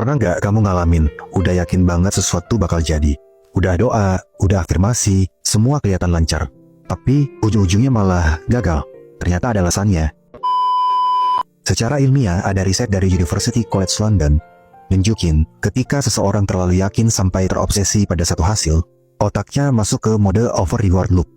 Pernah nggak kamu ngalamin, udah yakin banget sesuatu bakal jadi? Udah doa, udah afirmasi, semua kelihatan lancar. Tapi ujung-ujungnya malah gagal. Ternyata ada alasannya. Secara ilmiah, ada riset dari University College London nunjukin ketika seseorang terlalu yakin sampai terobsesi pada satu hasil, otaknya masuk ke mode over reward loop,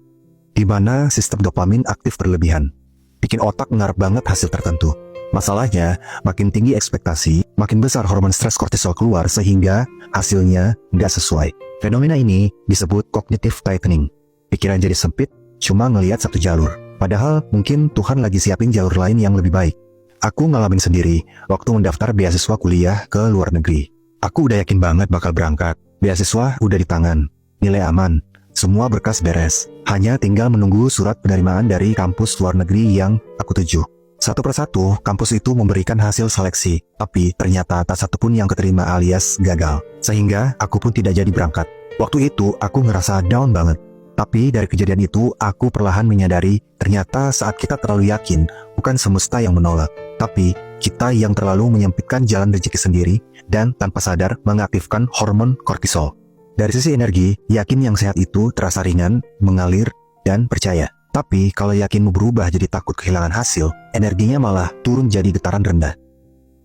di mana sistem dopamin aktif berlebihan, bikin otak ngarep banget hasil tertentu. Masalahnya, makin tinggi ekspektasi, makin besar hormon stres kortisol keluar sehingga hasilnya nggak sesuai. Fenomena ini disebut cognitive tightening. Pikiran jadi sempit, cuma ngelihat satu jalur. Padahal mungkin Tuhan lagi siapin jalur lain yang lebih baik. Aku ngalamin sendiri waktu mendaftar beasiswa kuliah ke luar negeri. Aku udah yakin banget bakal berangkat. Beasiswa udah di tangan, nilai aman, semua berkas beres. Hanya tinggal menunggu surat penerimaan dari kampus luar negeri yang aku tuju. Satu persatu, kampus itu memberikan hasil seleksi, tapi ternyata tak satu pun yang keterima alias gagal. Sehingga aku pun tidak jadi berangkat. Waktu itu aku ngerasa down banget. Tapi dari kejadian itu, aku perlahan menyadari ternyata saat kita terlalu yakin, bukan semesta yang menolak, tapi kita yang terlalu menyempitkan jalan rezeki sendiri dan tanpa sadar mengaktifkan hormon kortisol. Dari sisi energi, yakin yang sehat itu terasa ringan, mengalir, dan percaya. Tapi kalau yakinmu berubah jadi takut kehilangan hasil, energinya malah turun jadi getaran rendah.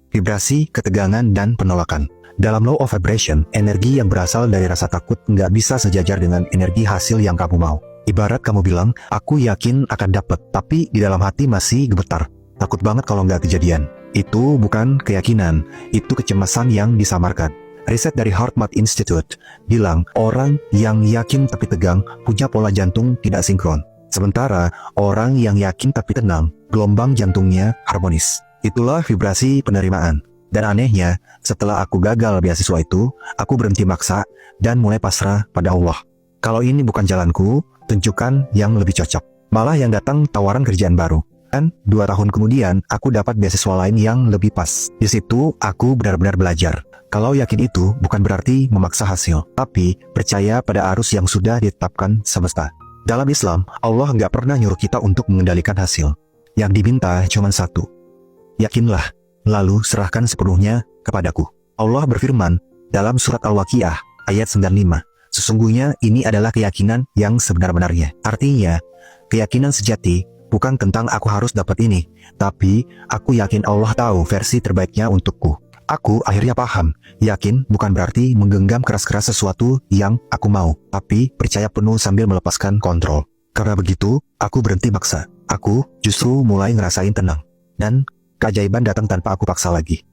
Vibrasi, ketegangan, dan penolakan. Dalam law of vibration, energi yang berasal dari rasa takut nggak bisa sejajar dengan energi hasil yang kamu mau. Ibarat kamu bilang, aku yakin akan dapat, tapi di dalam hati masih gemetar. Takut banget kalau nggak kejadian. Itu bukan keyakinan, itu kecemasan yang disamarkan. Riset dari HeartMath Institute bilang, orang yang yakin tapi tegang punya pola jantung tidak sinkron. Sementara orang yang yakin tapi tenang, gelombang jantungnya harmonis. Itulah vibrasi penerimaan. Dan anehnya, setelah aku gagal beasiswa itu, aku berhenti maksa dan mulai pasrah pada Allah. Kalau ini bukan jalanku, tunjukkan yang lebih cocok. Malah yang datang tawaran kerjaan baru. Dan 2 tahun kemudian, aku dapat beasiswa lain yang lebih pas. Di situ, aku benar-benar belajar. Kalau yakin itu bukan berarti memaksa hasil, tapi percaya pada arus yang sudah ditetapkan semesta. Dalam Islam, Allah nggak pernah nyuruh kita untuk mengendalikan hasil. Yang diminta cuma satu. Yakinlah. Lalu serahkan sepenuhnya kepadaku. Allah berfirman dalam surat Al-Waqiah ayat 95. Sesungguhnya ini adalah keyakinan yang sebenar-benarnya. Artinya, keyakinan sejati bukan tentang aku harus dapat ini, tapi aku yakin Allah tahu versi terbaiknya untukku. Aku akhirnya paham, yakin bukan berarti menggenggam keras-keras sesuatu yang aku mau, tapi percaya penuh sambil melepaskan kontrol. Karena begitu, aku berhenti maksa. Aku justru mulai ngerasain tenang. Dan keajaiban datang tanpa aku paksa lagi.